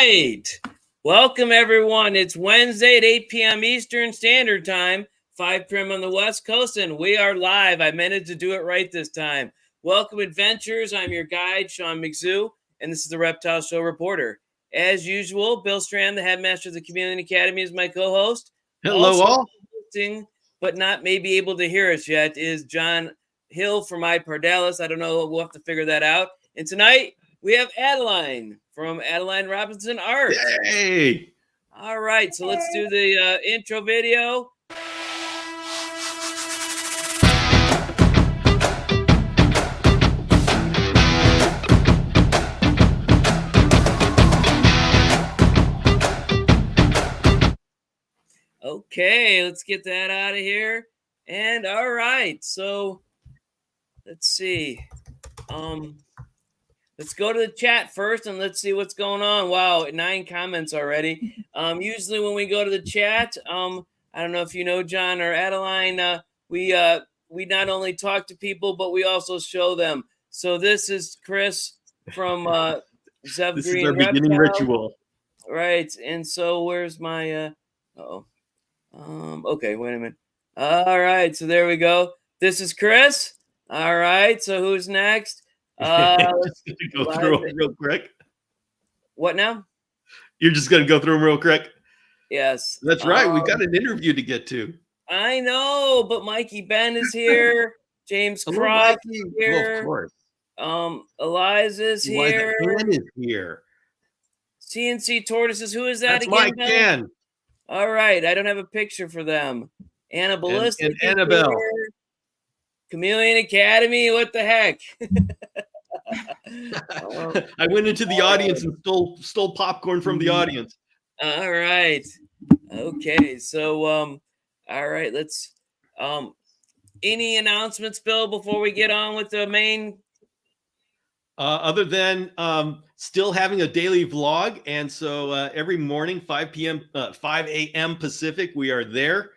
right. Welcome, everyone. It's Wednesday at 8 p.m. Eastern Standard Time, 5 p.m. on the West Coast, and we are live. I managed to do it right this time. Welcome, adventurers. I'm your guide, Sean McZoo, and this is the Reptile Show reporter. As usual, Bill Strand, the headmaster of the Chameleon Academy, is my co-host. Hello, also all. Hosting, but not maybe able to hear us yet, is John Hill from iPardalis. I don't know. We'll have to figure that out. And tonight, we have Adeline from Adeline Robinson Art. Hey! All right, so let's do the intro video. Okay, let's get that out of here. And all right, so let's see. Let's go to the chat first and let's see what's going on. Wow, 9 comments already. Usually when we go to the chat, I don't know if you know John or Adeline, we not only talk to people, but we also show them. So this is Chris from Zev This Green is our beginning Reptile. ritual. Right, and so where's my okay, wait a minute. All right, so there we go. This is Chris. All right, so who's next? Let's go through them real quick. What now? You're just gonna go through them real quick. Yes, That's right. We got an interview to get to. I know, but Mikey Ben is here. James Croft is here. Well, of course. Eliza's here. Ben is here. CNC Tortoises. Who is that That's again? Mike Ben. All right, I don't have a picture for them. Anna Ballistic and Annabelle. Here. Chameleon Academy. What the heck? I went into the audience and stole popcorn from the audience. All right. Okay. So all right, let's any announcements, Bill, before we get on with the main? Other than still having a daily vlog, and so every morning 5 a.m. Pacific, we are there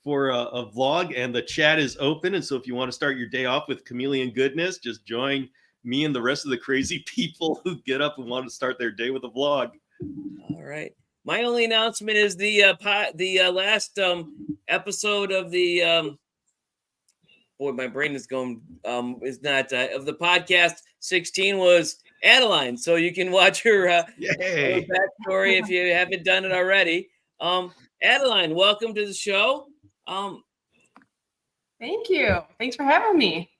for a vlog, and the chat is open. And so if you want to start your day off with chameleon goodness, just join me and the rest of the crazy people who get up and want to start their day with a vlog. All right. My only announcement is the last episode of the boy, my brain is going is not of the podcast 16 was Adeline, so you can watch her backstory if you haven't done it already. Adeline, welcome to the show. Thank you. Thanks for having me.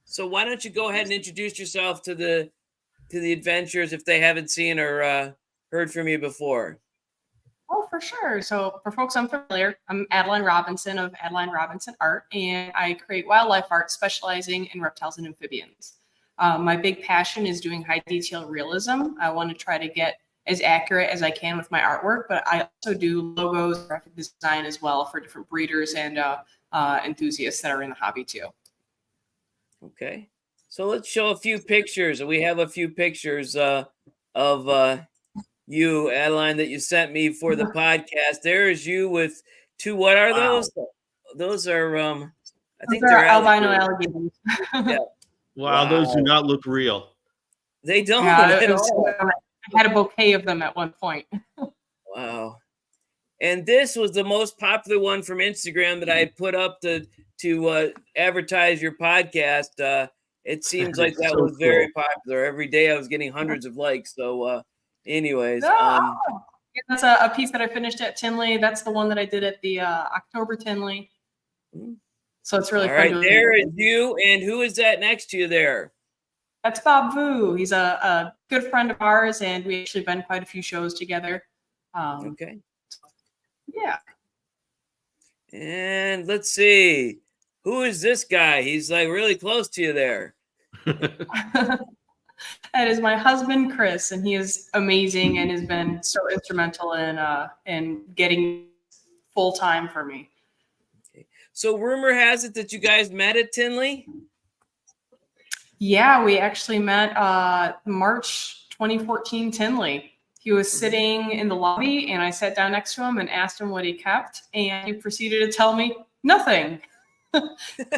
So why don't you go ahead and introduce yourself to the adventurers if they haven't seen or heard from you before? Oh, for sure. So for folks unfamiliar, I'm Adeline Robinson of Adeline Robinson Art, and I create wildlife art specializing in reptiles and amphibians. My big passion is doing high detail realism. I want to try to get as accurate as I can with my artwork, but I also do logos, graphic design as well for different breeders and enthusiasts that are in the hobby too. Okay. So let's show a few pictures. We have a few pictures of you, Adeline, that you sent me for the podcast. There is you with two. What are those? Those are I think they're albino alligators. Yeah. Wow, those do not look real. They don't. Yeah, I had a bouquet of them at one point. Wow. And this was the most popular one from Instagram that I put up to advertise your podcast. It seems like that was very popular. Every day I was getting hundreds of likes. So anyways. That's a piece that I finished at Tinley. That's the one that I did at the October Tinley. So it's really fun. All right, there is you. And who is that next to you there? That's Bob Vu. He's a good friend of ours, and we actually been quite a few shows together. Okay. Yeah. And let's see. Who is this guy? He's like really close to you there. That is my husband, Chris, and he is amazing and has been so instrumental in getting full time for me. Okay. So rumor has it that you guys met at Tinley? Yeah, we actually met March 2014 Tinley. He was sitting in the lobby, and I sat down next to him and asked him what he kept, and he proceeded to tell me nothing.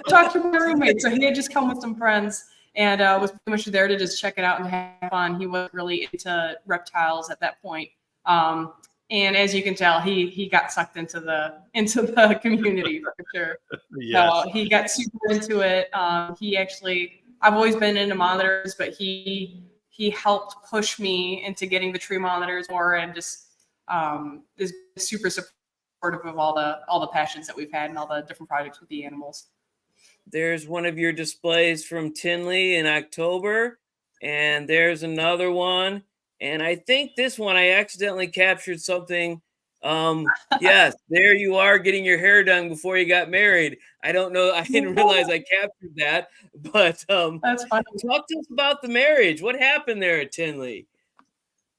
Talked to my roommate, so he had just come with some friends and was pretty much there to just check it out and have fun. He wasn't really into reptiles at that point. And as you can tell, he got sucked into the community for sure. Yes. So he got super into it. I've always been into monitors, but he helped push me into getting the tree monitors more, and just is super supportive of all the passions that we've had and all the different projects with the animals. There's one of your displays from Tinley in October, and there's another one. And I think this one I accidentally captured something. Yes, there you are getting your hair done before you got married. I don't know. I didn't realize I captured that. But That's funny. talk to us about the marriage. What happened there at Tinley?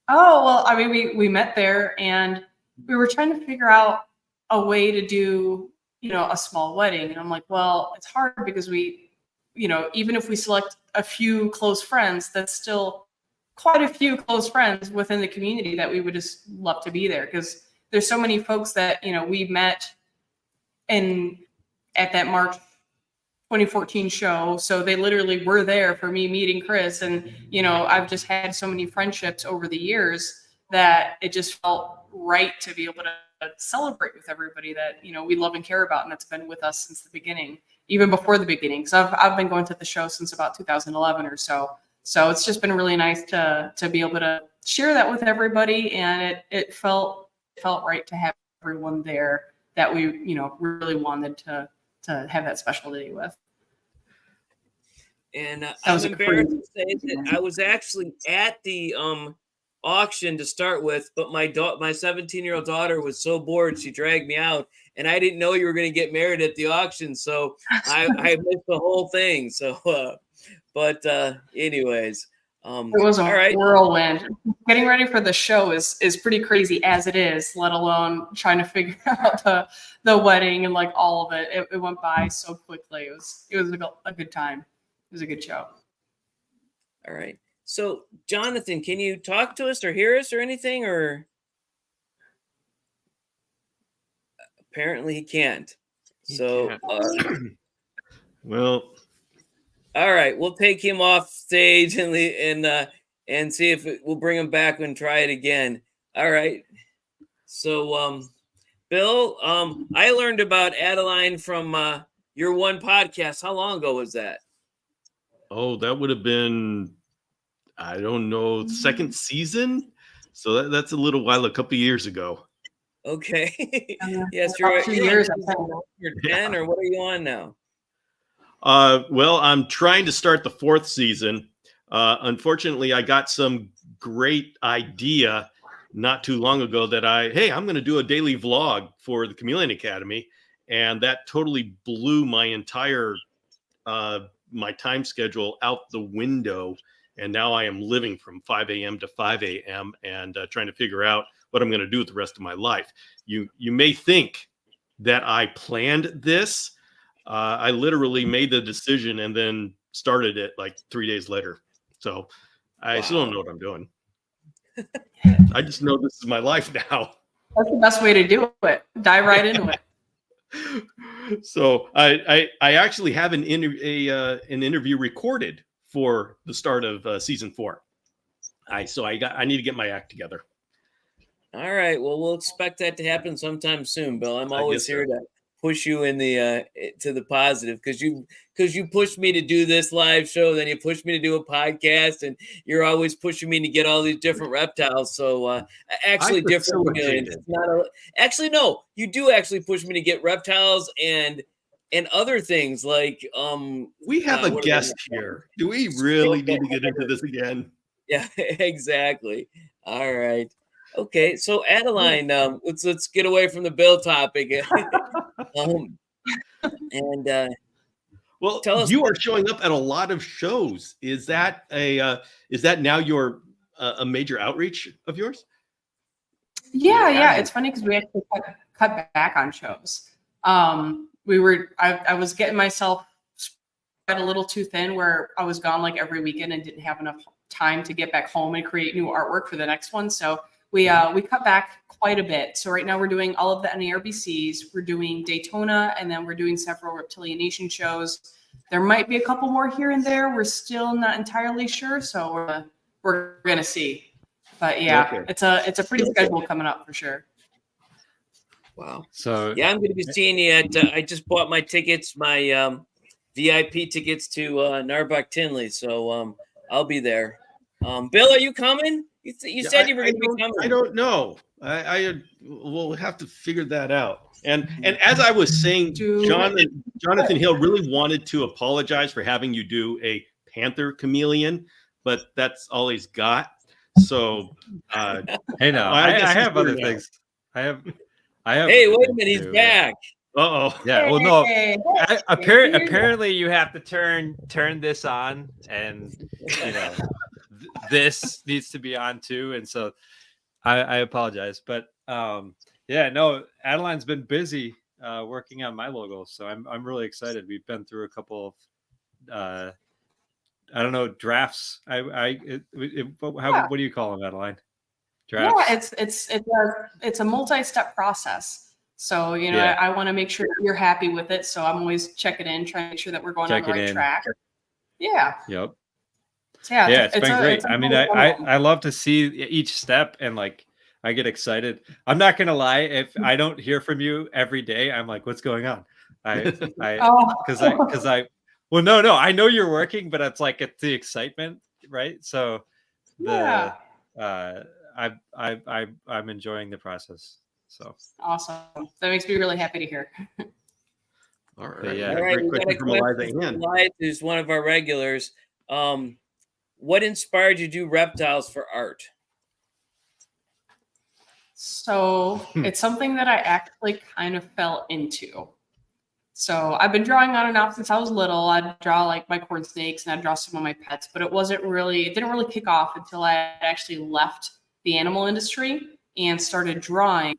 Oh, well, I mean, we met there, and we were trying to figure out a way to do, a small wedding. And I'm like, well, it's hard because we, even if we select a few close friends, that's still quite a few close friends within the community that we would just love to be there, because there's so many folks that, we met at that March 2014 show. So they literally were there for me meeting Chris. And, I've just had so many friendships over the years that it just felt right to be able to celebrate with everybody that, we love and care about. And that's been with us since the beginning, even before the beginning. So I've been going to the show since about 2011 or so. So it's just been really nice to be able to share that with everybody. And it felt right to have everyone there that we, really wanted to have that special day with. And I'm embarrassed to say that I was actually at the auction to start with, but my 17-year-old daughter was so bored she dragged me out, and I didn't know you were going to get married at the auction, so I missed the whole thing. So, but anyways, it was a whirlwind. Getting ready for the show is pretty crazy as it is, let alone trying to figure out the wedding and like all of it. It went by so quickly. It was a good time. It was a good show. All right. So, Jonathan, can you talk to us or hear us or anything? Or apparently he can't. Well, all right, we'll take him off stage and see if we'll bring him back and try it again. All right. So, Bill, I learned about Adeline from your one podcast. How long ago was that? Oh, that would have been, I don't know, second season. So that's a little while, a couple of years ago. Okay. Yes, you're 2 years. You're 10, or what are you on now? Well, I'm trying to start the fourth season. Unfortunately, I got some great idea not too long ago that I'm going to do a daily vlog for the Chameleon Academy. And that totally blew my entire my time schedule out the window. And now I am living from 5 a.m. to 5 a.m. and trying to figure out what I'm going to do with the rest of my life. You may think that I planned this. I literally made the decision and then started it like 3 days later. So I still don't know what I'm doing. I just know this is my life now. That's the best way to do it. Dive right into it. So I actually have an interview recorded for the start of season 4. I need to get my act together. All right. Well, we'll expect that to happen sometime soon, Bill. I'm always here to push you in the to the positive, because you pushed me to do this live show, then you pushed me to do a podcast, and you're always pushing me to get all these different reptiles. So actually different. It's not actually no, you do actually push me to get reptiles and other things like we have a guest here. Do we really need to get into this again? Yeah, exactly. All right. Okay, so Adeline, let's get away from the Bill topic. Well, tell us, you are showing up at a lot of shows. Is that now your a major outreach of yours? Yeah. It's funny because we actually cut back on shows. I was getting myself spread a little too thin, where I was gone like every weekend and didn't have enough time to get back home and create new artwork for the next one. So we cut back quite a bit. So right now we're doing all of the NARBCs, we're doing Daytona, and then we're doing several Reptilian Nation shows. There might be a couple more here and there. We're still not entirely sure, so we're gonna see. But yeah, Okay. it's a pretty schedule coming up for sure. Wow. So Yeah, I'm going to be seeing you at. I just bought my tickets, my VIP tickets to Narbach Tinley, so I'll be there. Bill, are you coming? You said you were going to be coming. I don't know. I we'll have to figure that out. And as I was saying, Jonathan Hill really wanted to apologize for having you do a panther chameleon, but that's all he's got. So hey, no, I have other things. I have. Hey, wait a minute, he's back. Uh-oh. Yeah. Well, no. Hey. Apparently, you have to turn this on, and this needs to be on too. And so, I apologize, but yeah, no, Adeline's been busy working on my logo, so I'm really excited. We've been through a couple of I don't know, drafts. What do you call them, Adeline? Drafts? Yeah, it's a multi-step process. So I want to make sure that you're happy with it. So I'm always checking in, trying to make sure that we're going on the right track. Yeah. Yep. So yeah, it's been great. I mean, I love to see each step, and like I get excited. I'm not gonna lie, if I don't hear from you every day, I'm like, what's going on? Because well, no, I know you're working, but it's like it's the excitement, right? So I'm enjoying the process. So awesome. That makes me really happy to hear. All right. All right. We got a question from Eliza, who's one of our regulars. What inspired you to do reptiles for art? So it's something that I actually kind of fell into. So I've been drawing on and off since I was little. I'd draw like my corn snakes and I'd draw some of my pets, but it didn't really kick off until I actually left the animal industry and started drawing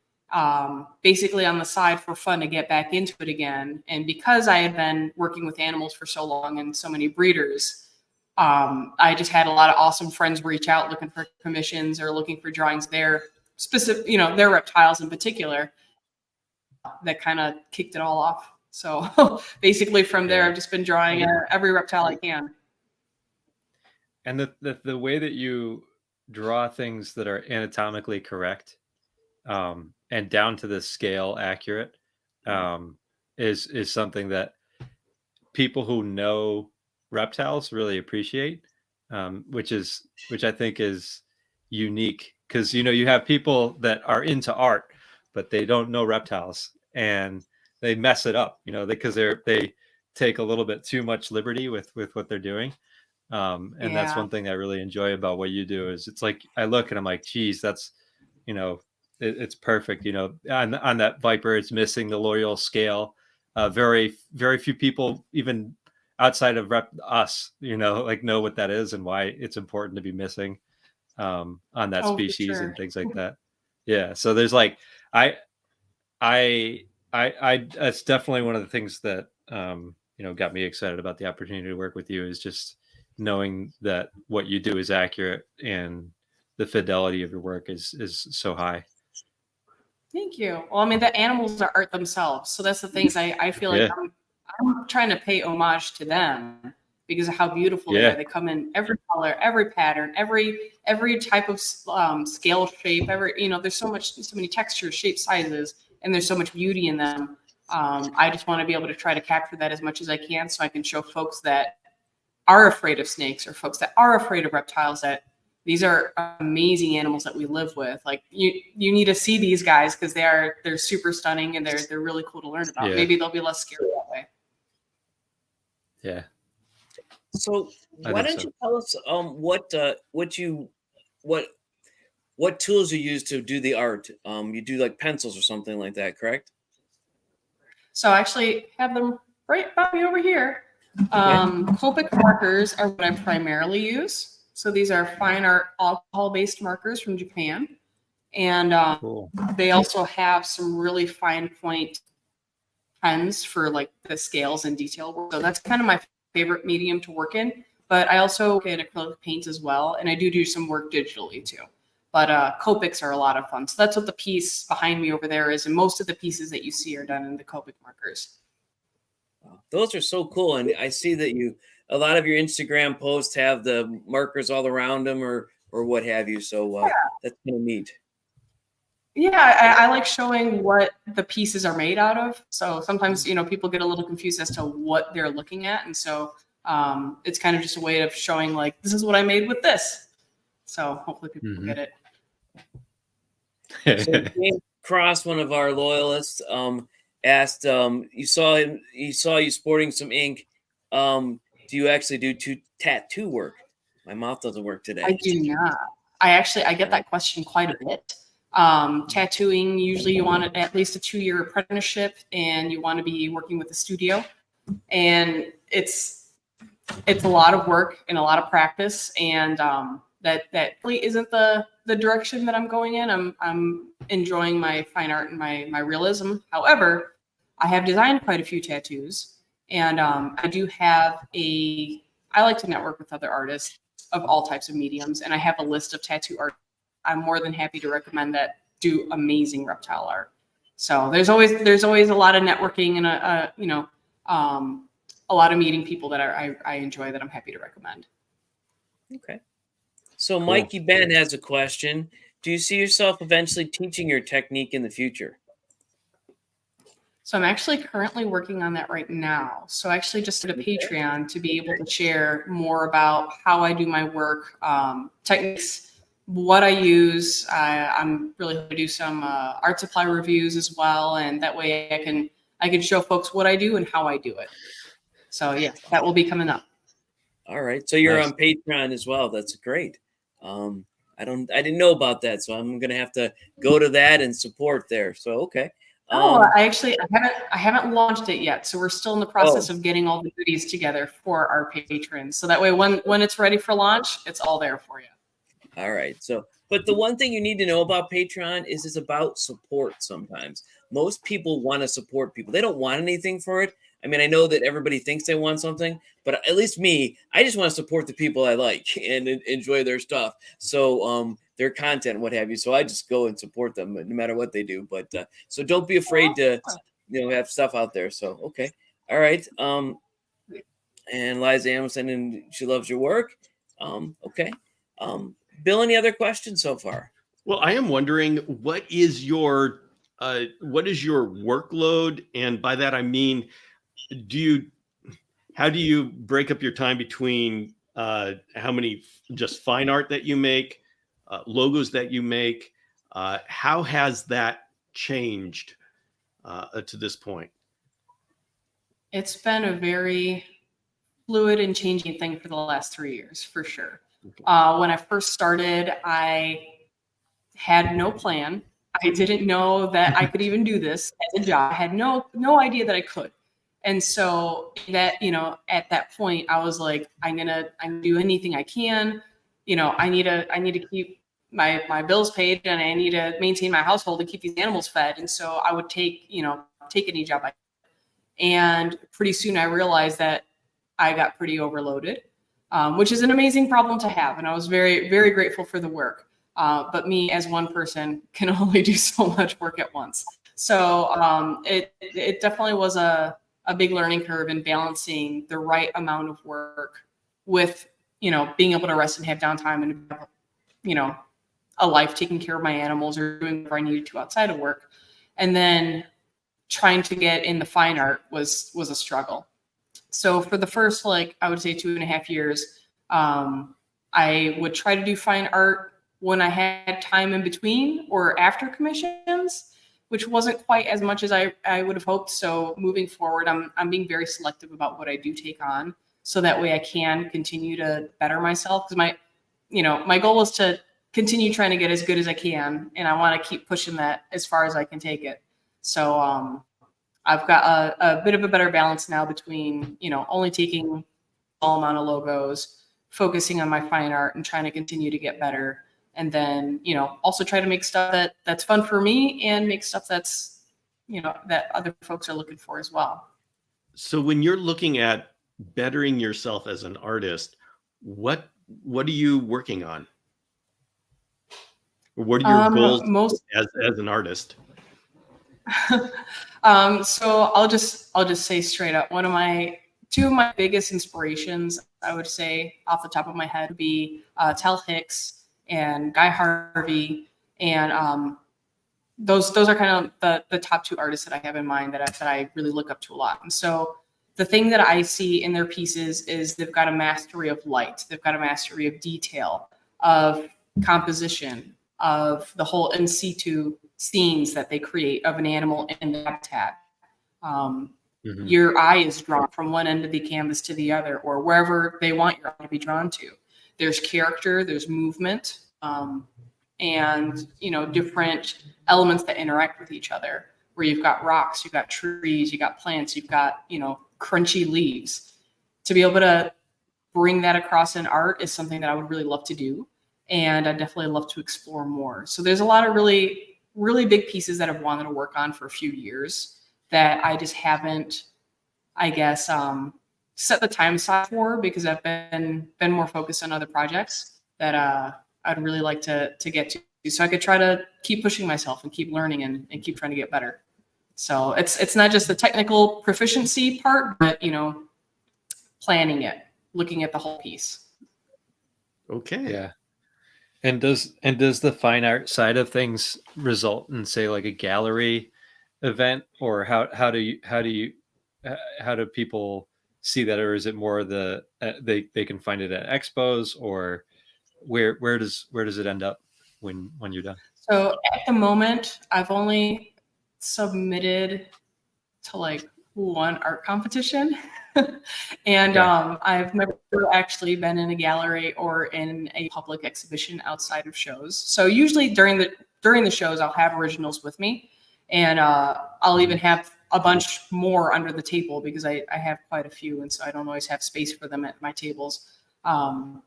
basically on the side for fun to get back into it again. And because I had been working with animals for so long and so many breeders, I just had a lot of awesome friends reach out looking for commissions or looking for drawings there, specific, their reptiles in particular, that kind of kicked it all off. So basically from there, I've just been drawing every reptile I can. And the way that you draw things that are anatomically correct and down to the scale accurate is something that people who know reptiles really appreciate, which I think is unique, because you have people that are into art but they don't know reptiles and they mess it up, because they take a little bit too much liberty with what they're doing, and that's one thing I really enjoy about what you do. Is it's like I look and I'm like, geez, that's it's perfect. On that viper, it's missing the loyal scale. Very very few people, even outside of us, know what that is and why it's important to be missing on that species and things like that. Yeah. So there's like, that's definitely one of the things that, got me excited about the opportunity to work with you, is just knowing that what you do is accurate and the fidelity of your work is so high. Thank you. Well, I mean, the animals are art themselves. So that's the things I feel like I'm trying to pay homage to them because of how beautiful they are. They come in every color, every pattern, every type of scale, shape, there's so many textures, shapes, sizes, and there's so much beauty in them. I just want to be able to try to capture that as much as I can so I can show folks that are afraid of snakes or folks that are afraid of reptiles that these are amazing animals that we live with. Like you need to see these guys because they're super stunning and they're really cool to learn about. Maybe they'll be less scary that way. Yeah. So why don't you tell us what tools you use to do the art? You do like pencils or something like that, correct? So I actually have them right by me over here. Copic markers are what I primarily use. So these are fine art alcohol-based markers from Japan. And they also have some really fine point pens for like the scales and detail work. So that's kind of my favorite medium to work in. But I also get acrylic paints as well. And I do some work digitally too. But Copics are a lot of fun. So that's what the piece behind me over there is. And most of the pieces that you see are done in the Copic markers. Those are so cool. And I see that a lot of your Instagram posts have the markers all around them or or what have you. So that's kind of neat. Yeah, I like showing what the pieces are made out of. So sometimes, people get a little confused as to what they're looking at. And so it's kind of just a way of showing, like, this is what I made with this. So hopefully people get it. So James Cross, one of our loyalists, asked, you saw you sporting some ink. Do you actually do tattoo work? My mouth doesn't work today. I do not. I get that question quite a bit. Tattooing, usually you want at least a 2-year apprenticeship, and you want to be working with a studio, and it's a lot of work and a lot of practice, and that really isn't the direction that I'm going in. I'm enjoying my fine art and my realism. However, I have designed quite a few tattoos, and I do have I like to network with other artists of all types of mediums, and I have a list of tattoo art I'm more than happy to recommend that do amazing reptile art. So there's always a lot of networking and a lot of meeting people that I enjoy, that I'm happy to recommend. Okay. So Cool. Mikey Ben has a question. Do you see yourself eventually teaching your technique in the future? So I'm actually currently working on that right now. So I actually just did a Patreon to be able to share more about how I do my work, techniques, what I use. I'm really going to do some art supply reviews as well, and that way I can show folks what I do and how I do it. So yeah, that will be coming up. All right. So you're Nice. on Patreon as well. That's great. I didn't know about that, so I'm gonna have to go to that and support there. So okay. I haven't launched it yet, so we're still in the process of getting all the goodies together for our patrons. So that way, when it's ready for launch, it's all there for you. All right. So, but the one thing you need to know about Patreon is it's about support sometimes. Most people want to support people. They don't want anything for it. I mean, I know that everybody thinks they want something, but at least me, I just want to support the people I like and enjoy their stuff. So, their content, and what have you. So I just go and support them no matter what they do. But so don't be afraid to, have stuff out there. So, okay. All right. And Liza Amelson, and she loves your work. Okay. Bill, any other questions so far? Well, I am wondering, what is your workload? And by that, I mean, how do you break up your time between how many just fine art that you make, logos that you make? How has that changed to this point? It's been a very fluid and changing thing for the last 3 years, for sure. When I first started, I had no plan. I didn't know that I could even do this as a job. I had no idea that I could. And so that, at that point, I was like, I'm gonna do anything I can. I need to keep my bills paid, and I need to maintain my household and keep these animals fed. And so I would take any job I could. And pretty soon I realized that I got pretty overloaded. Which is an amazing problem to have. And I was very, very grateful for the work. But me as one person can only do so much work at once. So it definitely was a big learning curve in balancing the right amount of work with, being able to rest and have downtime and, a life, taking care of my animals or doing whatever I needed to outside of work. And then trying to get in the fine art was a struggle. So for the first, I would say 2.5 years, I would try to do fine art when I had time in between or after commissions, which wasn't quite as much as I would have hoped. So moving forward, I'm being very selective about what I do take on, so that way I can continue to better myself. Because my goal is to continue trying to get as good as I can, and I want to keep pushing that as far as I can take it. So I've got a bit of a better balance now between, only taking a small amount of logos, focusing on my fine art and trying to continue to get better. And then, also try to make stuff that's fun for me and make stuff that's, that other folks are looking for as well. So when you're looking at bettering yourself as an artist, what are you working on? Or what are your goals as an artist? So I'll just say straight up, two of my biggest inspirations, I would say off the top of my head, would be Tel Hicks and Guy Harvey, and those are kind of the top two artists that I have in mind that I really look up to a lot. And so the thing that I see in their pieces is they've got a mastery of light, they've got a mastery of detail, of composition, of the whole in situ scenes that they create of an animal in the habitat. Your eye is drawn from one end of the canvas to the other, or wherever they want your eye to be drawn to. There's character, there's movement, and different elements that interact with each other, where you've got rocks, you've got trees, you've got plants, you've got crunchy leaves. To be able to bring that across in art is something that I would really love to do, and I definitely love to explore more. So there's a lot of really, really big pieces that I've wanted to work on for a few years that I just haven't, I guess, set the time aside for, because I've been more focused on other projects that I'd really like to get to, so I could try to keep pushing myself and keep learning and keep trying to get better. So it's not just the technical proficiency part, but planning it, looking at the whole piece. Okay. Yeah. And does the fine art side of things result in, say, like a gallery event, or how do people see that, or is it more they can find it at expos, or where does it end up when you're done? So at the moment, I've only submitted to like one art competition, and I've never actually been in a gallery or in a public exhibition outside of shows. So usually during the shows, I'll have originals with me, and I'll even have a bunch more under the table, because I have quite a few, and so I don't always have space for them at my tables.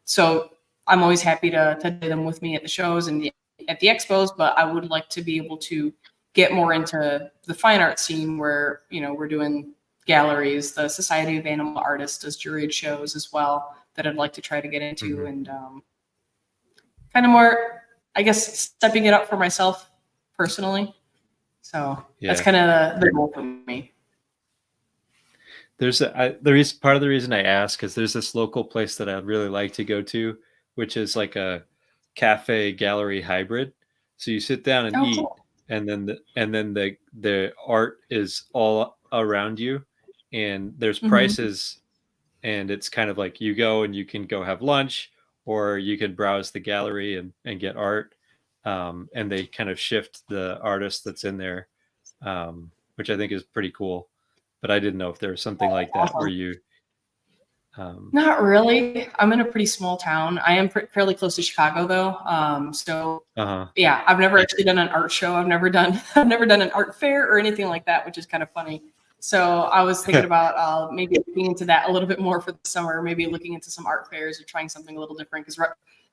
So I'm always happy to do them with me at the shows and at the expos, but I would like to be able to get more into the fine art scene, where we're doing galleries. The Society of Animal Artists does juried shows as well that I'd like to try to get into, and kind of more, I guess, stepping it up for myself personally. So that's kind of the goal for me. There's part of the reason I ask is there's this local place that I'd really like to go to, which is like a cafe gallery hybrid. So you sit down and eat, cool. and then the art is all around you, and there's prices, and it's kind of like you go and you can go have lunch, or you can browse the gallery and get art. And they kind of shift the artist that's in there, which I think is pretty cool. But I didn't know if there was something like that where you. Not really. I'm in a pretty small town. I am fairly close to Chicago, though. So yeah, I've never actually done an art show. I've never done an art fair or anything like that, which is kind of funny. So I was thinking about maybe looking into that a little bit more for the summer. Maybe looking into some art fairs or trying something a little different, because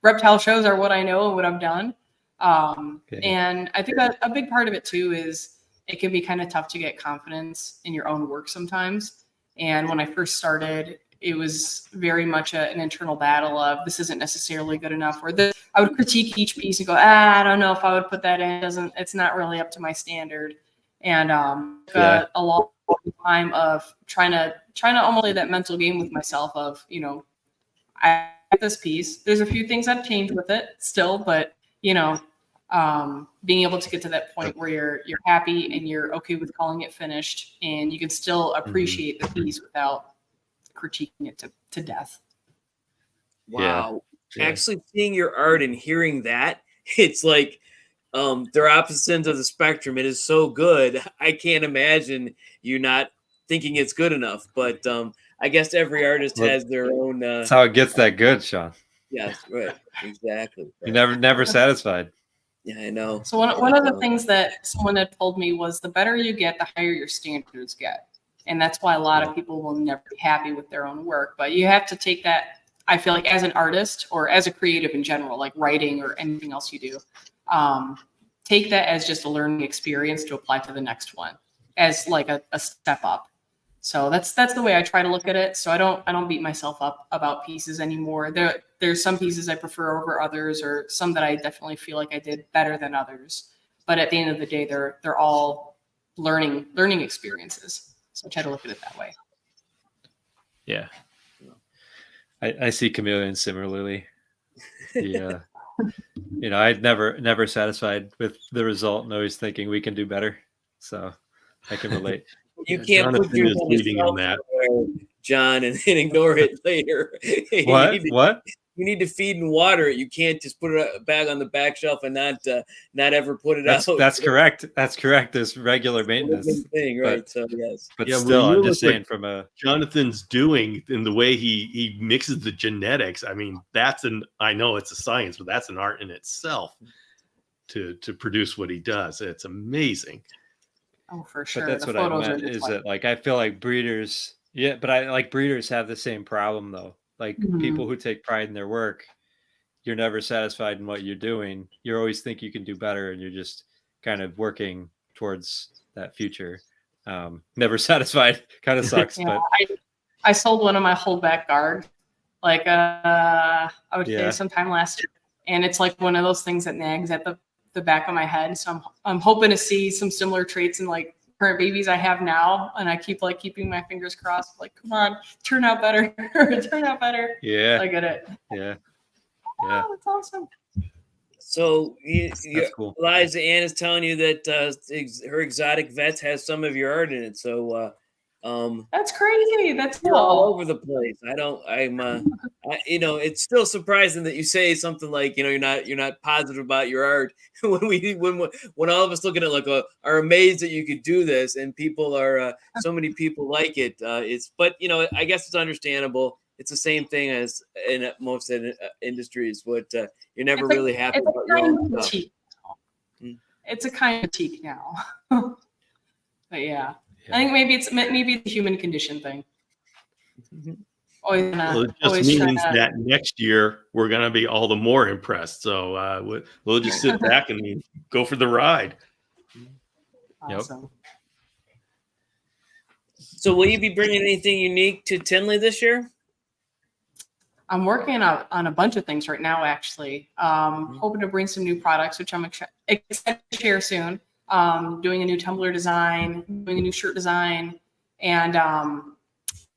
reptile shows are what I know and what I've done. And I think a big part of it too is it can be kind of tough to get confidence in your own work sometimes. And when I first started, it was very much an internal battle of, this isn't necessarily good enough, or this. I would critique each piece and go, I don't know if I would put that in. It's not really up to my standard. And a long time of trying to almost play that mental game with myself of, I like this piece. There's a few things I've changed with it still, but being able to get to that point where you're happy and you're okay with calling it finished, and you can still appreciate the piece without critiquing it to death. Wow. Yeah. Actually seeing your art and hearing that, it's like they're opposite ends of the spectrum. It is so good. I can't imagine you not thinking it's good enough. But I guess every artist has their own. That's how it gets that good, Sean. Yes, right. Exactly. You're never satisfied. Yeah, I know. So one of the things that someone had told me was, the better you get, the higher your standards get. And that's why a lot of people will never be happy with their own work. But you have to take that, I feel like, as an artist or as a creative in general, like writing or anything else you do, take that as just a learning experience to apply to the next one, as like a step up. So that's the way I try to look at it. So I don't beat myself up about pieces anymore. There's some pieces I prefer over others, or some that I definitely feel like I did better than others. But at the end of the day, they're all learning experiences. So I try to look at it that way. Yeah. I see chameleons similarly. I'd never satisfied with the result and always thinking we can do better. So I can relate. You Yeah, can't put Jonathan is yourself leading in that. somewhere, John, and ignore it later. What? You need to feed and water it. You can't just put it back on the back shelf and not ever put it out. That's correct. That's correct. There's regular maintenance thing, right? So yes. But Yeah, when still, you I'm just look saying from a Jonathan's doing in the way he mixes the genetics. I mean, I know it's a science, but that's an art in itself to produce what he does. It's amazing. Oh, for sure. But that's The what I photos are meant just is like, that like I feel like breeders, yeah, but I like breeders have the same problem though. Like Mhm. people who take pride in their work, you're never satisfied in what you're doing. You always think you can do better, and you're just kind of working towards that future. Never satisfied. Kind of sucks, yeah, but I sold one of my holdback guards, like I would say Yeah. sometime last year, and it's like one of those things that nags at the back of my head. So I'm hoping to see some similar traits in like current babies I have now, and I keep like keeping my fingers crossed, like come on, turn out better, turn out better. yeah, I get it. yeah, Oh, that's awesome. So that's cool. Eliza Ann is telling you that her exotic vets has some of your art in it. So That's crazy. That's you're all cool. over the place. It's still surprising that you say something like, you're not positive about your art when all of us looking at it are amazed that you could do this, and people are so many people like it. But I guess it's understandable. It's the same thing as in most industries. But you're never It's a- really happy it's a about your kind own of stuff. critique. Mm. It's a kind of critique now. But yeah. I think maybe it's a human condition thing. Always, Well, it just always trying means to, that next year we're going to be all the more impressed. So we'll just sit back and go for the ride. awesome. So will you be bringing anything unique to Tinley this year? I'm working on a bunch of things right now, actually. Hoping to bring some new products, which I'm excited to share soon. Doing a new tumbler design, doing a new shirt design, and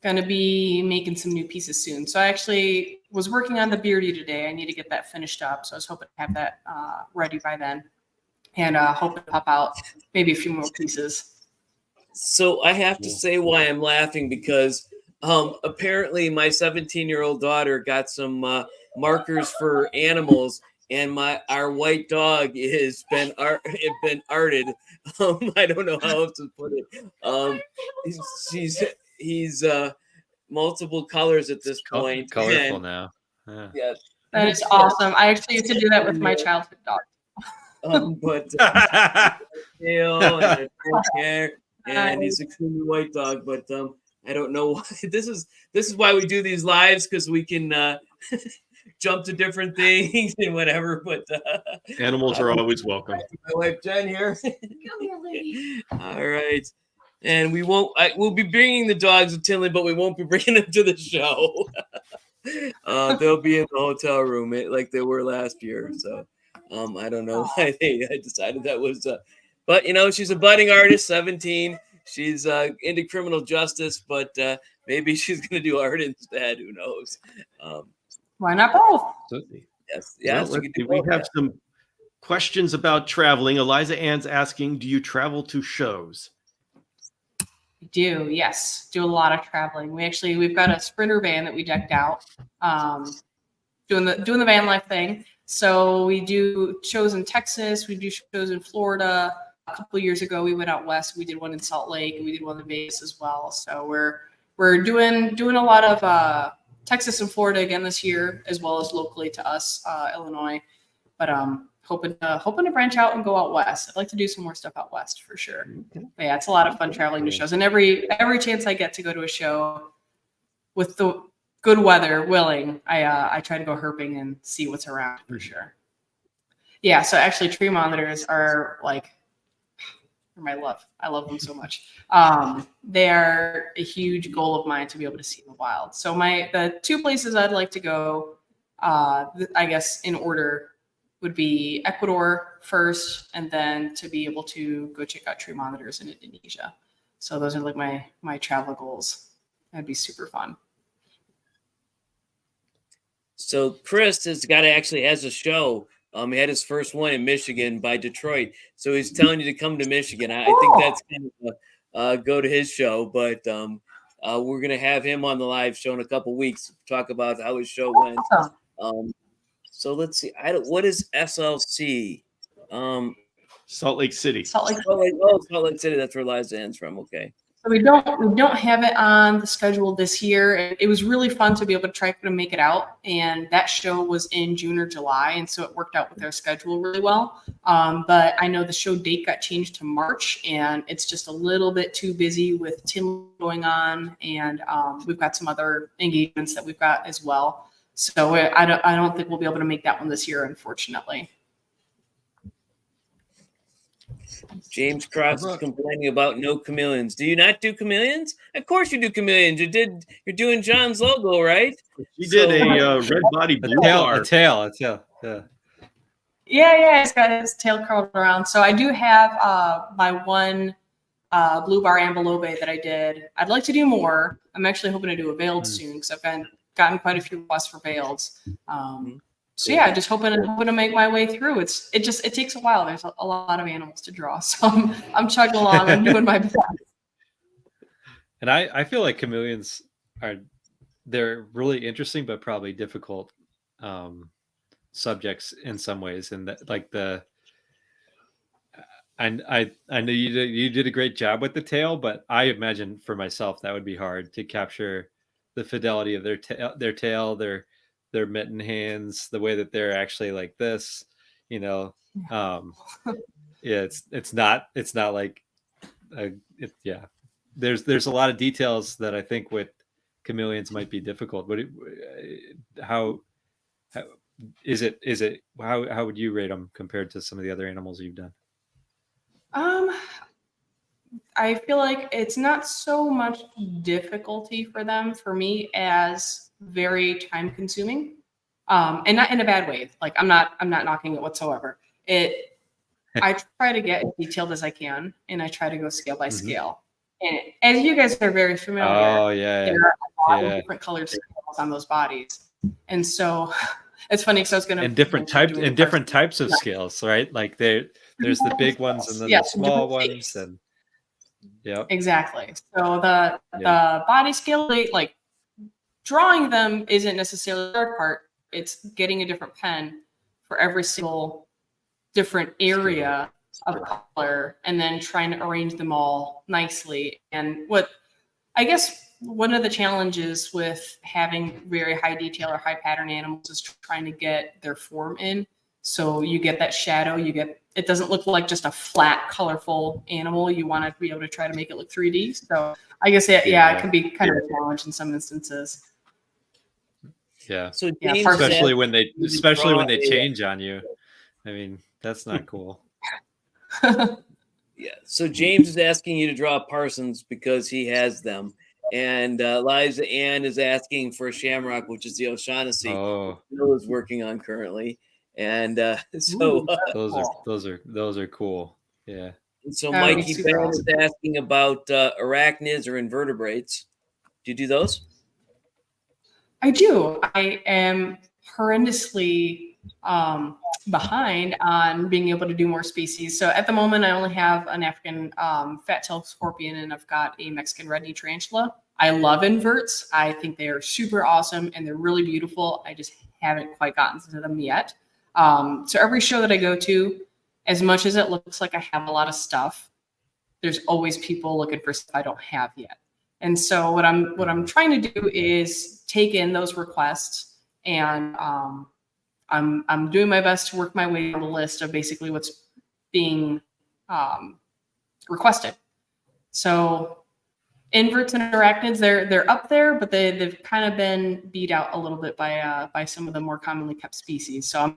going to be making some new pieces soon. So I actually was working on the beardy today. I need to get that finished up. So I was hoping to have that ready by then, and hope to pop out maybe a few more pieces. So I have to say why I'm laughing, because apparently my 17-year-old daughter got some markers for animals, and our white dog has been arted. I don't know how else to put it. He's multiple colors at this point. Colorful and, now. Yeah. Yeah. That is awesome. I actually used to do that with my childhood dog. But tail and a short hair, and he's a extremely white dog. But I don't know why. This is why we do these lives, because we can jump to different things and whatever. But Animals are always welcome. my wife Jen here. Come here, lady. All right. And we'll be bringing the dogs to Tinley, but we won't be bringing them to the show. They'll be in the hotel room like they were last year. So I don't know why I decided that was. But she's a budding artist, 17. She's into criminal justice, but maybe she's going to do art instead. Who knows? Why not both? Yes. Well, You let's can see. do We both, have some questions about traveling. Eliza Ann's asking, do you travel to shows? Do, yes, do a lot of traveling. We've got a Sprinter van that we decked out, doing the van life thing. So we do shows in Texas, we do shows in Florida. A couple of years ago, we went out west. We did one in Salt Lake, and we did one in Vegas as well. So we're doing a lot of Texas and Florida again this year, as well as locally to us, Illinois. But hoping to branch out and go out west. I'd like to do some more stuff out west for sure. But yeah, it's a lot of fun traveling to shows, and every chance I get to go to a show with the good weather willing, I try to go herping and see what's around for sure. Yeah, so actually tree monitors are like my love. I love them so much. They are a huge goal of mine to be able to see in the wild. So the two places I'd like to go, I guess in order, would be Ecuador first, and then to be able to go check out tree monitors in Indonesia. So those are like my travel goals. That'd be super fun. So Chris has a show. He had his first one in Michigan by Detroit. So he's telling you to come to Michigan. I think that's kind of go to his show, but we're gonna have him on the live show in a couple weeks to talk about how his show went. So let's see. What is SLC? Salt Lake City. Salt Lake. Salt Lake City. That's where Liza Ann's from. Okay. So we don't have it on the schedule this year. It was really fun to be able to try to make it out, and that show was in June or July, and so it worked out with our schedule really well. But I know the show date got changed to March, and it's just a little bit too busy with Tim going on, and we've got some other engagements that we've got as well. So I don't think we'll be able to make that one this year, unfortunately. James Cross is complaining about no chameleons. Do you not do chameleons? Of course you do chameleons. You're doing John's logo, right? He did a red body blue bar. A tail. Yeah. Yeah, it's got his tail curled around. So I do have my one blue bar ambelobe that I did. I'd like to do more. I'm actually hoping to do a veiled soon because I've gotten quite a few requests for veils. So yeah, just hoping to make my way through. It takes a while. There's a lot of animals to draw, so I'm chugging along. I'm doing my best. And I feel like chameleons they're really interesting, but probably difficult subjects in some ways. And that, like I know you did a great job with the tail, but I imagine for myself that would be hard to capture the fidelity of their tail, their mitten hands, the way that they're actually like this, yeah, it's not like there's a lot of details that I think with chameleons might be difficult. But how would you rate them compared to some of the other animals you've done? I feel like it's not so much difficulty for them for me as very time consuming, and not in a bad way. Like I'm not knocking it whatsoever. I try to get as detailed as I can, and I try to go scale by scale. And as you guys are very familiar, there are a lot of different color scales on those bodies, and so it's funny because I was going to different types of scales, right? Like there's the big ones and then the small ones, and yeah, exactly. So the body scale, like drawing them isn't necessarily the hard part. It's getting a different pen for every single different area of color and then trying to arrange them all nicely. And I guess one of the challenges with having very high detail or high pattern animals is trying to get their form in. So you get that shadow, it doesn't look like just a flat, colorful animal. You want to be able to try to make it look 3D. So I guess, it can be kind of a challenge in some instances. Yeah. So especially when they change on you. I mean, that's not cool. Yeah. So James is asking you to draw Parsons because he has them. And Liza Ann is asking for a shamrock, which is the O'Shaughnessy Bill is working on currently. And so those are cool. Yeah. And so Mikey Bell is asking about arachnids or invertebrates. Do you do those? I do. I am horrendously behind on being able to do more species. So at the moment, I only have an African fat-tailed scorpion, and I've got a Mexican red-knee tarantula. I love inverts. I think they are super awesome, and they're really beautiful. I just haven't quite gotten to them yet. So every show that I go to, as much as it looks like I have a lot of stuff, there's always people looking for stuff I don't have yet. And so what I'm trying to do is take in those requests, and I'm doing my best to work my way on the list of basically what's being requested. So inverts and arachnids, they're up there, but they've kind of been beat out a little bit by some of the more commonly kept species. So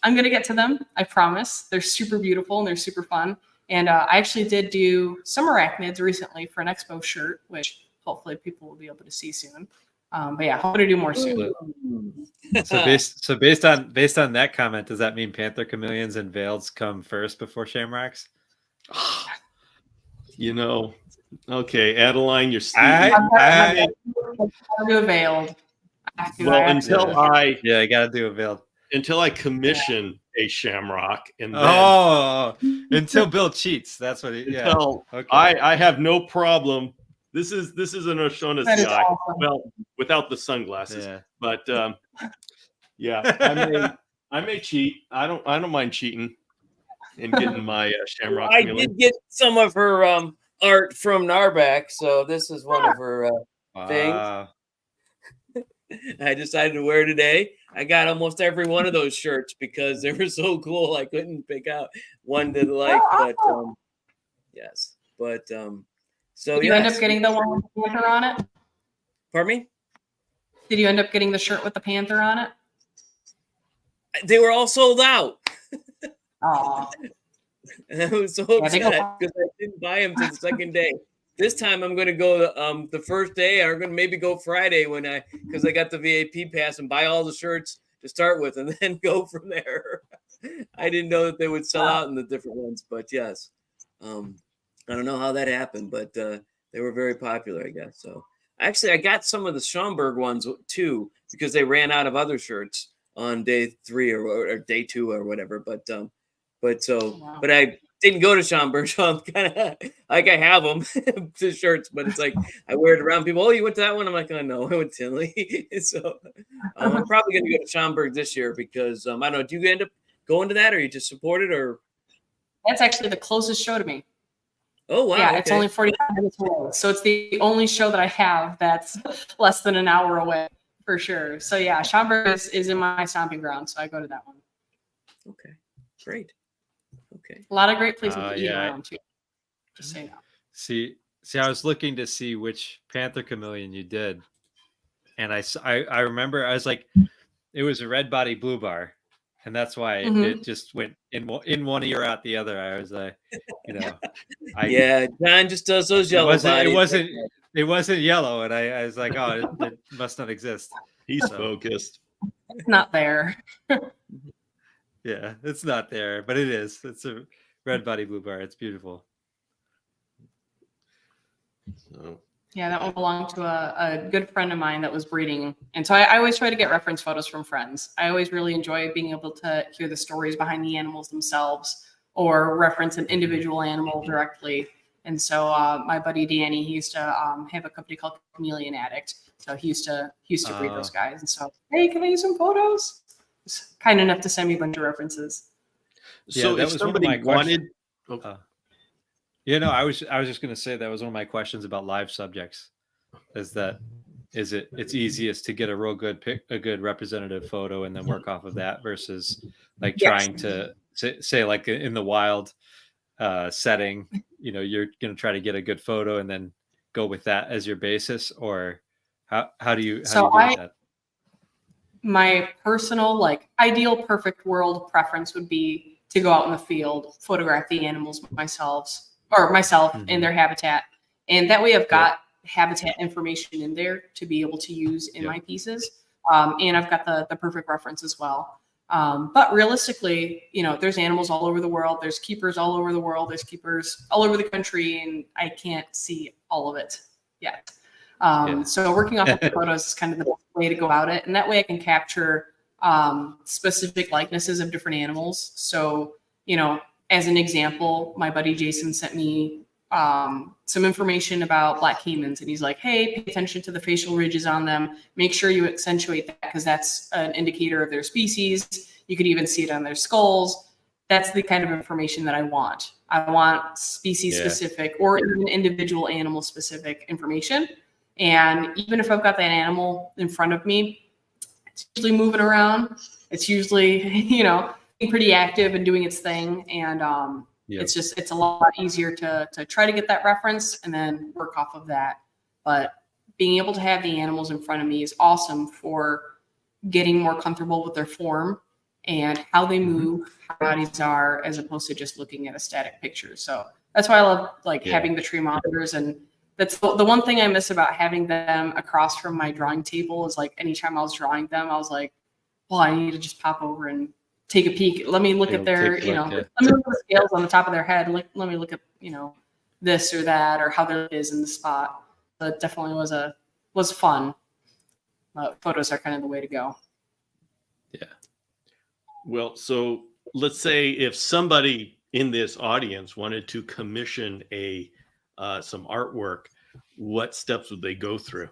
I'm going to get to them. I promise. They're super beautiful and they're super fun. And I actually did do some arachnids recently for an expo shirt, which hopefully people will be able to see soon. But yeah, hoping to do more soon. So based on that comment, does that mean panther chameleons and veils come first before shamrocks? Okay, Adeline, you're I do a veiled. Well, until I got to do a build. Until I commission a shamrock, and then until Bill cheats. That's what he. Yeah. Okay. I have no problem. This is an Oshona's guy. Awesome. Well, without the sunglasses. Yeah. But yeah, I may cheat. I don't mind cheating and getting my shamrock. I did get some of her art from Narback, so this is one of her things. I decided to wear today. I got almost every one of those shirts because they were so cool. I couldn't pick out one to like, but yes. But so did you end up getting the one with the panther on it? Pardon me? Did you end up getting the shirt with the panther on it? They were all sold out. Oh. And I was so upset because I didn't buy them till the second day. This time I'm going to go the first day, or I'm going to maybe go Friday because I got the VIP pass and buy all the shirts to start with and then go from there. I didn't know that they would sell out in the different ones, but yes. I don't know how that happened, but they were very popular, I guess. So actually, I got some of the Schaumburg ones too because they ran out of other shirts on day 3 or day 2 or whatever. But I didn't go to Schaumburg, so I'm kind of like I have them, the shirts, but it's like I wear it around people. Oh, you went to that one? I'm like, oh no, I went to Tinley. So I'm probably going to go to Schaumburg this year because I don't know. Do you end up going to that, or you just support it, or? That's actually the closest show to me. Oh wow! Yeah, okay. It's only 45 minutes away, so it's the only show that I have that's less than an hour away for sure. So yeah, Schaumburg is in my stomping ground, so I go to that one. Okay, great. Okay. A lot of great places to eat around too. Just so you know. See, I was looking to see which Panther Chameleon you did, and I remember I was like, it was a red body blue bar, and that's why it just went in one ear out the other. I was like, yeah, John just does those yellow bodies. It wasn't yellow, and I was like, oh, it must not exist. He's focused. It's not there. Yeah, it's not there, but it is. It's a red body blue bar. It's beautiful. So. Yeah, that one belonged to a good friend of mine that was breeding. And so I always try to get reference photos from friends. I always really enjoy being able to hear the stories behind the animals themselves or reference an individual animal directly. And so my buddy Danny, he used to have a company called Chameleon Addict. So he used to breed those guys. And so, hey, can I use some photos? He's kind enough to send me a bunch of references. So if somebody wanted, I was just going to say that was one of my questions about live subjects. It's easiest to get a real good representative photo and then work off of that versus like trying to say like in the wild setting, you're going to try to get a good photo and then go with that as your basis, or how do you do that? My personal, ideal perfect world preference would be to go out in the field, photograph the animals myself in their habitat. And that way I've got habitat information in there to be able to use in my pieces. And I've got the perfect reference as well. But realistically, there's animals all over the world. There's keepers all over the world. There's keepers all over the country, and I can't see all of it yet. So working off of the photos is kind of the best way to go about it. And that way I can capture specific likenesses of different animals. So, as an example, my buddy Jason sent me some information about black caimans, and he's like, hey, pay attention to the facial ridges on them. Make sure you accentuate that because that's an indicator of their species. You could even see it on their skulls. That's the kind of information that I want. I want species specific or even individual animal specific information. And even if I've got that animal in front of me, it's usually moving around. It's usually, being pretty active and doing its thing. And it's a lot easier to try to get that reference and then work off of that. But being able to have the animals in front of me is awesome for getting more comfortable with their form and how they move, how bodies are, as opposed to just looking at a static picture. So that's why I love having the tree monitors. And that's the one thing I miss about having them across from my drawing table is anytime I was drawing them, I was like, well, I need to just pop over and take a peek. Let me look at their, let me look at the scales on the top of their head. Let me look at, this or that, or how there is in the spot. But definitely was fun. photos are kind of the way to go. Yeah. Well, so let's say if somebody in this audience wanted to commission some artwork, what steps would they go through?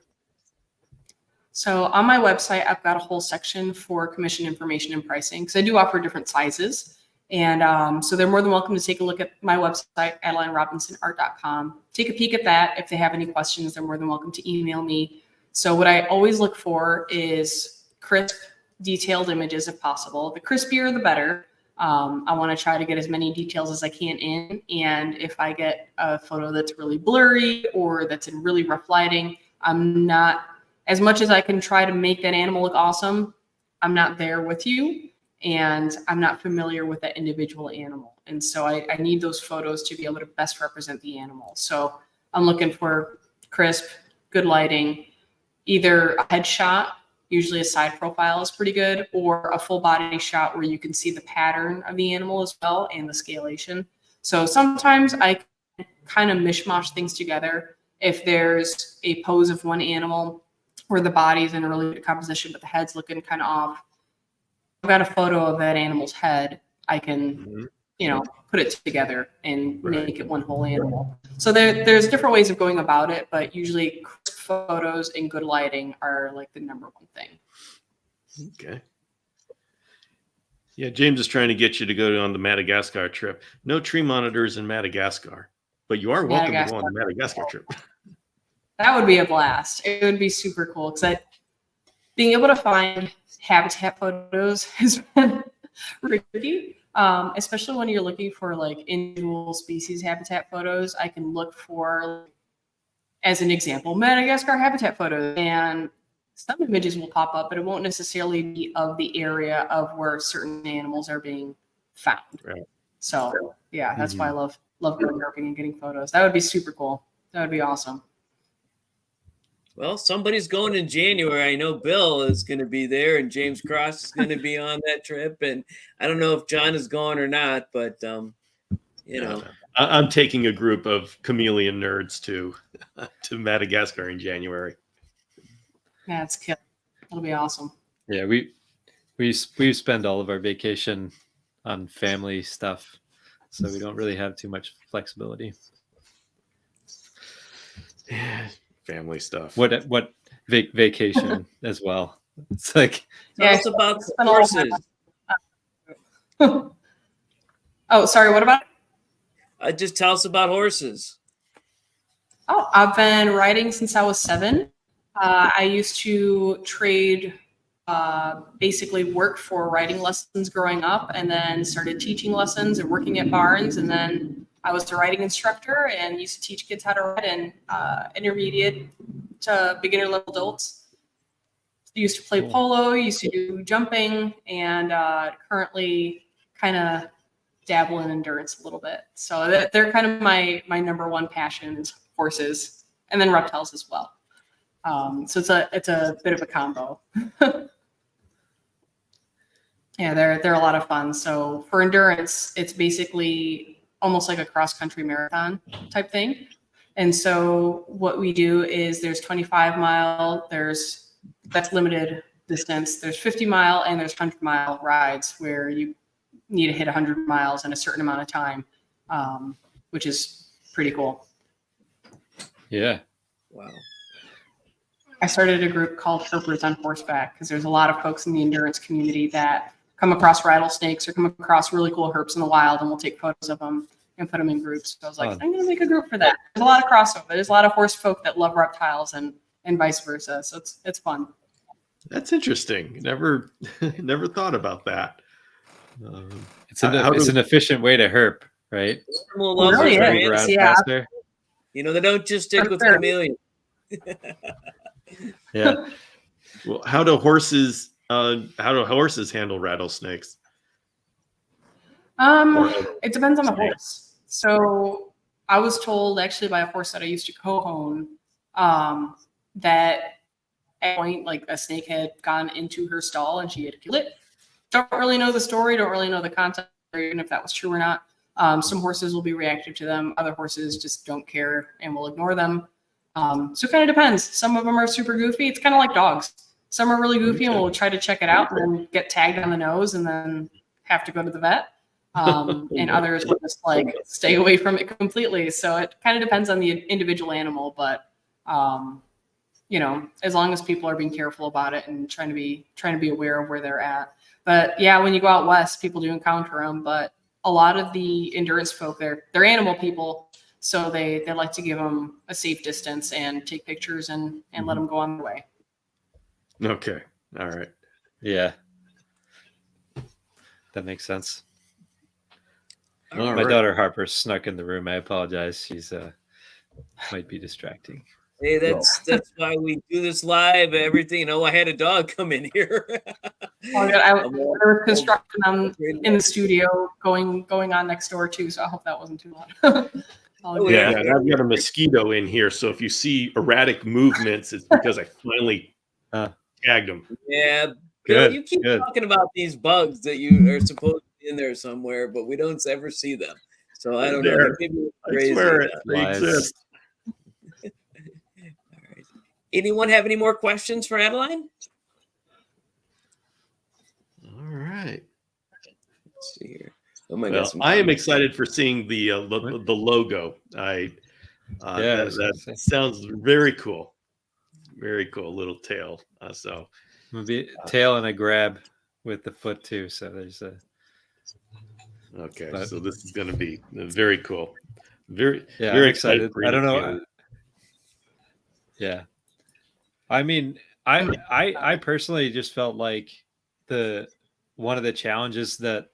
So on my website, I've got a whole section for commission information and pricing because I do offer different sizes. And so they're more than welcome to take a look at my website, AdelineRobinsonArt.com. Take a peek at that. If they have any questions, they're more than welcome to email me. So what I always look for is crisp, detailed images if possible. The crispier, the better. I want to try to get as many details as I can in. And if I get a photo that's really blurry or that's in really rough lighting, I'm not, as much as I can try to make that animal look awesome, I'm not there with you. And I'm not familiar with that individual animal. And so I need those photos to be able to best represent the animal. So I'm looking for crisp, good lighting, either a headshot, usually a side profile is pretty good, or a full body shot where you can see the pattern of the animal as well and the scalation. So sometimes I kind of mishmash things together. If there's a pose of one animal where the body's in a really good composition, but the head's looking kind of off, I've got a photo of that animal's head. I can, put it together and make it one whole animal. So there's different ways of going about it, but usually crisp photos and good lighting are like the number one thing. Okay. Yeah, James is trying to get you to go on the Madagascar trip. No tree monitors in Madagascar, but you are welcome to go on the Madagascar trip. That would be a blast. It would be super cool because being able to find habitat photos has been tricky, especially when you're looking for like individual species habitat photos. I can look for, as an example, Madagascar habitat photos, and some images will pop up, but it won't necessarily be of the area of where certain animals are being found. Right. So yeah, that's why I love going herping and getting photos. That would be super cool. That would be awesome. Well, somebody's going in January. I know Bill is going to be there, and James Cross is going to be on that trip. And I don't know if John is going or not, but I'm taking a group of chameleon nerds to Madagascar in January. Yeah, it's killer. It'll be awesome. Yeah, we spend all of our vacation on family stuff, so we don't really have too much flexibility. Yeah. Family stuff. What vacation as well. It's like, tell us about the horses. Oh, sorry. What about? Just tell us about horses. Oh, I've been riding since I was 7. I used to trade, basically work for riding lessons growing up, and then started teaching lessons and working at barns, and then I was a riding instructor and used to teach kids how to ride in intermediate to beginner level adults. Used to play polo, used to do jumping, and currently kind of dabble in endurance a little bit. So they're kind of my number one passions, horses, and then reptiles as well. So it's a bit of a combo. Yeah, they're a lot of fun. So for endurance, it's basically almost like a cross-country marathon type thing. And so what we do is there's 25-mile, that's limited distance. There's 50-mile and there's 100-mile rides where you need to hit 100 miles in a certain amount of time, which is pretty cool. Yeah. Wow. I started a group called Herpers on Horseback because there's a lot of folks in the endurance community that come across rattlesnakes or come across really cool herps in the wild, and we'll take photos of them and put them in groups. So I was like, I'm going to make a group for that. There's a lot of crossover. There's a lot of horse folk that love reptiles and vice versa. So it's fun. That's interesting. Never thought about that. It's an efficient way to herp, right? Well, it really is. Yeah. Faster. They don't just stick with chameleon. Yeah. Well, how do horses handle rattlesnakes? It depends on the horse. So I was told actually by a horse that I used to co-own that at one point, like, a snake had gone into her stall and she had killed it. Don't really know the story, don't really know the context, or even if that was true or not. Some horses will be reactive to them. Other horses just don't care and will ignore them. So it kind of depends. Some of them are super goofy. It's kind of like dogs. Some are really goofy and will try to check it out and then get tagged on the nose and then have to go to the vet. And others will just like stay away from it completely. So it kind of depends on the individual animal, but you know, as long as people are being careful about it and trying to be aware of where they're at. But yeah, when you go out west, people do encounter them, but a lot of the endurance folk, they're animal people. So they like to give them a safe distance and take pictures and let them go on their way. Okay. All right. Yeah. That makes sense. All My right. daughter Harper snuck in the room. I apologize. She's might be distracting. Hey, that's why we do this live. Everything, you know. I had a dog come in here. Oh, yeah, there was construction in the studio going on next door too. So I hope that wasn't too loud. Yeah, and I've got a mosquito in here, so if you see erratic movements, it's because I finally tagged him. Yeah, Good. Bill, you keep good. talking about these bugs that you are supposed to be in there somewhere, but we don't ever see them. So I don't know. There. Maybe it's I crazy. swear it Lies. exists. All right. Anyone have any more questions for Adeline? All right. Let's see here. Oh my Well, God, I am excited for seeing the logo. That sounds very cool. Very cool little tail. So Maybe tail and a grab with the foot too. So there's a. Okay, But- so this is going to be very cool. Very I'm excited. for I don't know. you. Yeah. I mean, I personally just felt like one of the challenges that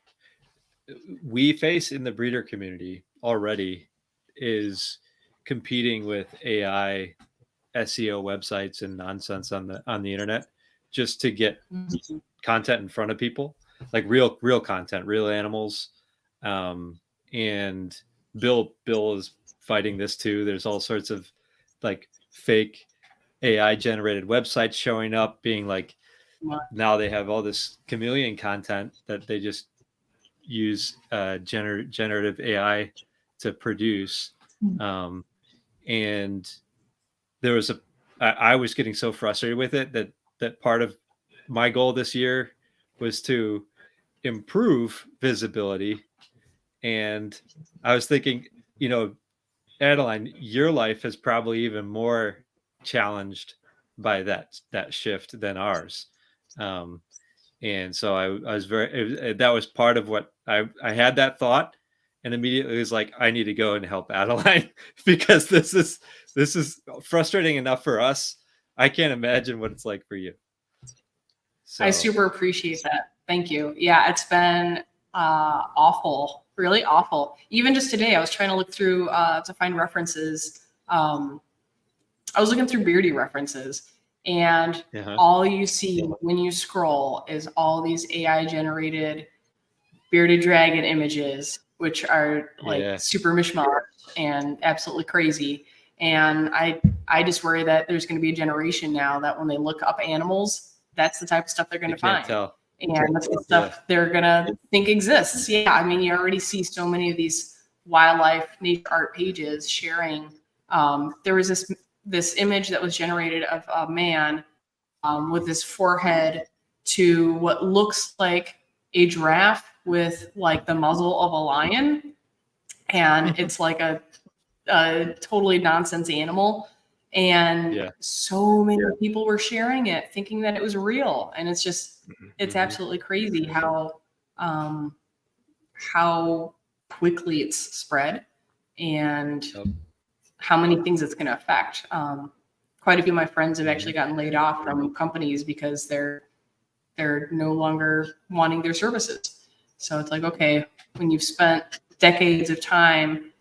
we face in the breeder community already is competing with AI SEO websites and nonsense on the internet just to get content in front of people, like real content, real animals. And Bill is fighting this too. There's all sorts of like fake AI generated websites showing up, being like, now they have all this chameleon content that they just use generative AI to produce. And there was I was getting so frustrated with it that part of my goal this year was to improve visibility. And I was thinking, you know, Adeline, your life is probably even more challenged by that shift than ours. And so I was that was part of what I had that thought, and immediately was like, I need to go and help Adeline because this is frustrating enough for us. I can't imagine what it's like for you. So. I super appreciate that. Thank you. Yeah, it's been awful, really awful. Even just today, I was trying to look through to find references. I was looking through Beardy references, and all you see when you scroll is all these AI generated bearded dragon images, which are like super mishmash and absolutely crazy. And I just worry that there's going to be a generation now that when they look up animals, that's the type of stuff they're going to find. Tell. And that's the stuff they're going to think exists. Yeah, I mean, you already see so many of these wildlife nature art pages sharing. There was this image that was generated of a man with his forehead to what looks like a giraffe with like the muzzle of a lion. And it's like a totally nonsense animal. And so many people were sharing it, thinking that it was real. And it's just, it's absolutely crazy how quickly it's spread and how many things it's going to affect. Quite a few of my friends have actually gotten laid off from companies because they're no longer wanting their services. So it's like, okay, when you've spent decades of time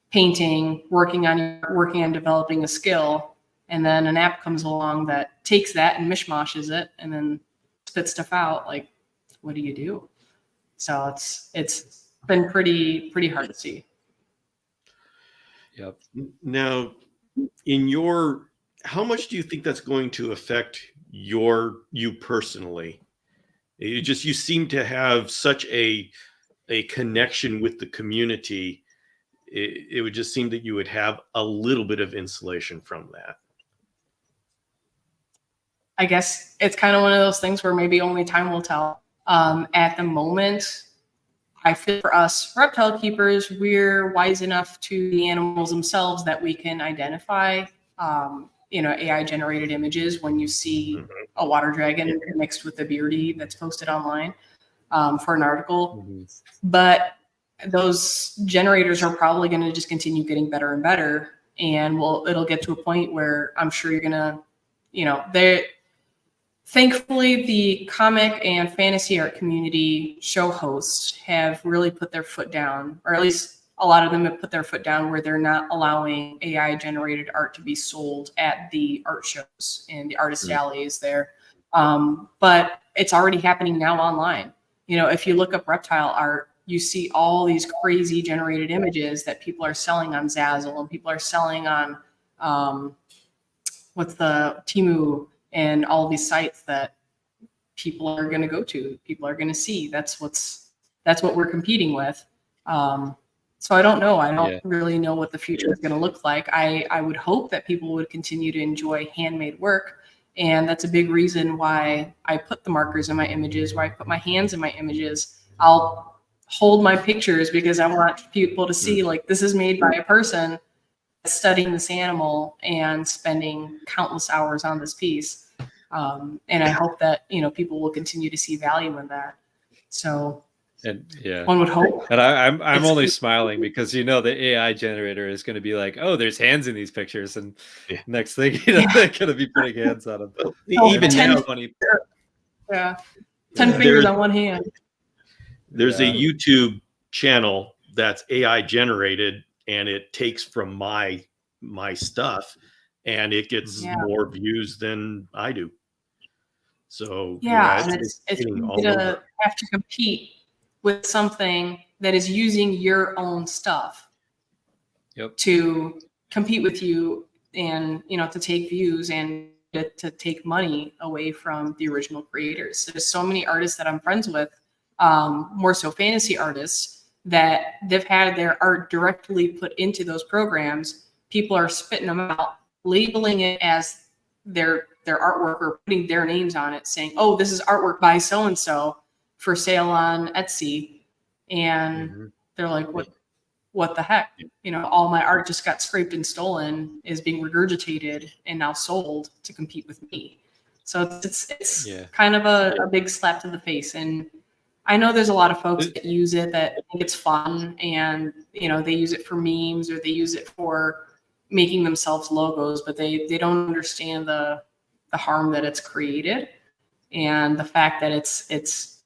painting, working on developing a skill, and then an app comes along that takes that and mishmashes it and then spits stuff out, like, what do you do? So it's been pretty hard to see. Yep. Now, how much do you think that's going to affect you personally? You seem to have such a connection with the community. It would just seem that you would have a little bit of insulation from that. I guess it's kind of one of those things where maybe only time will tell. At the moment, I feel for us reptile keepers, we're wise enough to the animals themselves that we can identify, AI generated images when you see a water dragon mixed with a beardy that's posted online for an article. But those generators are probably going to just continue getting better and better. And it'll get to a point where I'm sure you're going to, thankfully, the comic and fantasy art community show hosts have really put their foot down, or at least a lot of them have put their foot down where they're not allowing AI generated art to be sold at the art shows and the artist alleys there. But it's already happening now online. If you look up reptile art, you see all these crazy generated images that people are selling on Zazzle and people are selling on what's the Temu and all these sites that people are going to go to, people are going to see. That's what we're competing with. So I don't know. I don't really know what the future is going to look like. I would hope that people would continue to enjoy handmade work. And that's a big reason why I put the markers in my images, why I put my hands in my images. I'll hold my pictures because I want people to see, like, this is made by a person studying this animal and spending countless hours on this piece. And I hope that, people will continue to see value in that. So one would hope. And I'm only smiling because the AI generator is going to be like, oh, there's hands in these pictures, and next thing they're going to be putting hands on them. Even now, 10 fingers on one hand. There's a YouTube channel that's AI generated, and it takes from my stuff, and it gets more views than I do. So and it's easy to have to compete with something that is using your own stuff to compete with you, and to take views and to take money away from the original creators. There's so many artists that I'm friends with, more so fantasy artists, that they've had their art directly put into those programs. People are spitting them out, labeling it as their artwork, or putting their names on it, saying, oh, this is artwork by so-and-so for sale on Etsy. And they're like, what the heck? All my art just got scraped and stolen, is being regurgitated and now sold to compete with me. So it's kind of a big slap to the face. And I know there's a lot of folks that use it, that think it's fun, and they use it for memes, or they use it for making themselves logos, but they don't understand the harm that it's created, and the fact that it's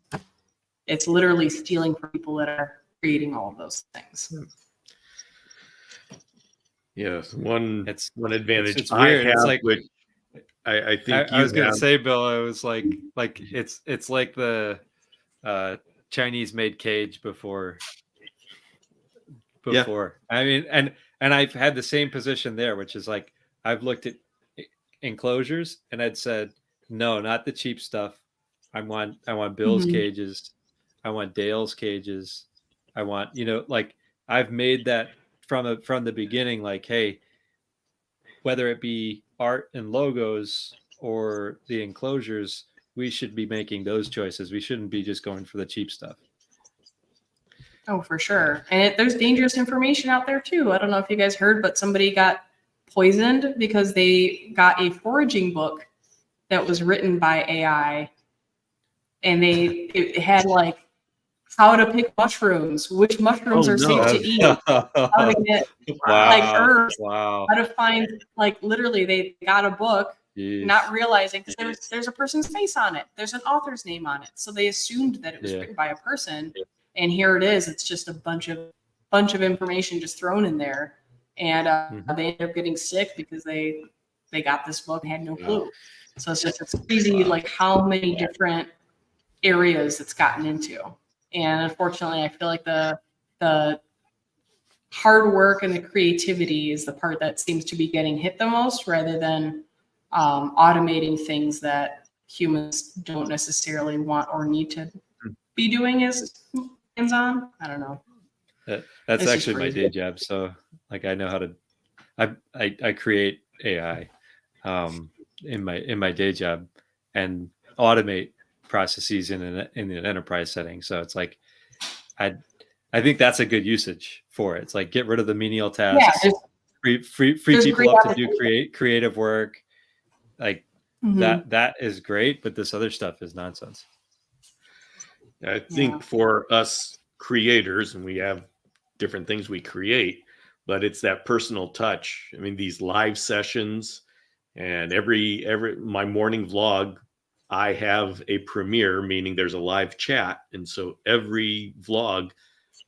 literally stealing from people that are creating all of those things. Yes, one advantage it's weird. I have, it's like, which I think I was going to say, Bill, I was like it's like the Chinese made cage before. I mean, and I've had the same position there, which is like, I've looked at enclosures and I'd said, no, not the cheap stuff. I want Bill's cages. I want Dale's cages. I want, like, I've made that from the beginning, like, hey, whether it be art and logos or the enclosures, we should be making those choices. We shouldn't be just going for the cheap stuff. Oh, for sure. And there's dangerous information out there too. I don't know if you guys heard, but somebody got poisoned because they got a foraging book that was written by AI, and it had like how to pick mushrooms, which mushrooms are safe to eat, how to get like herbs, how to find, like, literally they got a book. Jeez. Not realizing, because there's a person's face on it, there's an author's name on it, so they assumed that it was written by a person, and here it is. It's just a bunch of information just thrown in there, and they end up getting sick because they got this book and had no clue. So it's crazy, like how many different areas it's gotten into, and unfortunately, I feel like the hard work and the creativity is the part that seems to be getting hit the most, rather than automating things that humans don't necessarily want or need to be doing as hands-on. I don't know. That's actually my day job. So like, I know how to, I create AI. in my day job and automate processes in an enterprise setting. So it's like I think that's a good usage for it. It's like get rid of the menial tasks, free people up to do creative work. Like that is great, but this other stuff is nonsense. I think for us creators, and we have different things we create, but it's that personal touch. I mean, these live sessions and every my morning vlog, I have a premiere, meaning there's a live chat. And so every vlog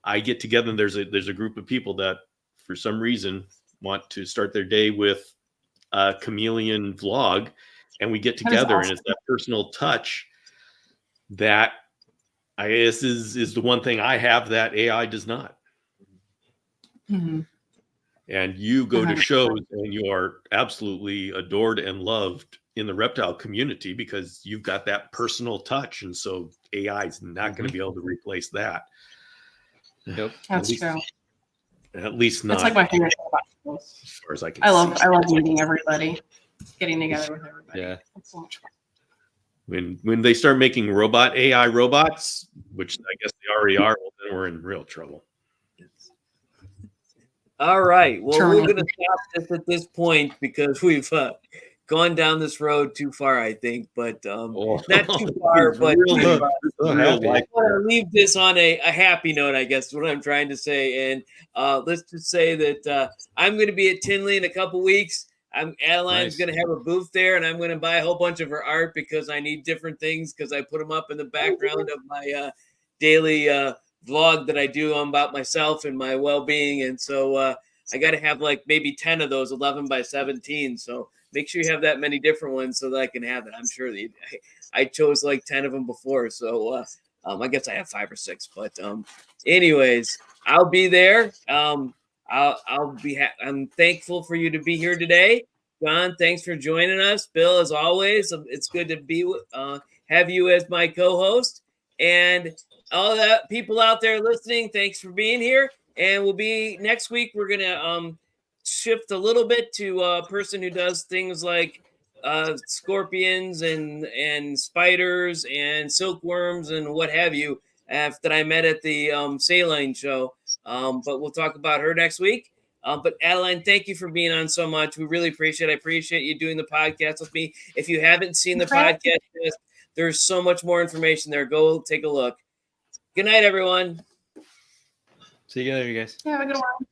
I get together and there's a group of people that for some reason want to start their day with a chameleon vlog, and we get together and it's that personal touch that I guess is the one thing I have that AI does not. And you go to shows and you are absolutely adored and loved in the reptile community because you've got that personal touch. And so AI is not going to be able to replace that. Yep. That's true. At least not. That's like my favorite thing about shows. As far as I can I love see. meeting everybody, getting together with everybody. Yeah. It's so much fun. When they start making AI robots, which I guess they already are, well, then we're in real trouble. All right. Well, we're going to stop this at this point because we've gone down this road too far, I think. But not too far, but I want to leave this on a happy note, I guess is what I'm trying to say. And let's just say that I'm going to be at Tinley in a couple weeks. Adeline's going to have a booth there, and I'm going to buy a whole bunch of her art because I need different things because I put them up in the background of my daily vlog that I do about myself and my well-being. And so I got to have like maybe 10 of those 11 by 17. So make sure you have that many different ones so that I can have it. I'm sure I chose like 10 of them before. So I guess I have 5 or 6, but anyways, I'll be there. I'm thankful for you to be here today. John, thanks for joining us. Bill, as always, it's good to have you as my co-host. And all the people out there listening, thanks for being here. And we'll be next week. We're gonna shift a little bit to a person who does things like scorpions and spiders and silkworms and what have you. That I met at the Saline show. But we'll talk about her next week. But Adeline, thank you for being on so much. We really appreciate it. I appreciate you doing the podcast with me. If you haven't seen the podcast, there's so much more information there. Go take a look. Good night, everyone. See you later, you guys. Yeah, have a good one.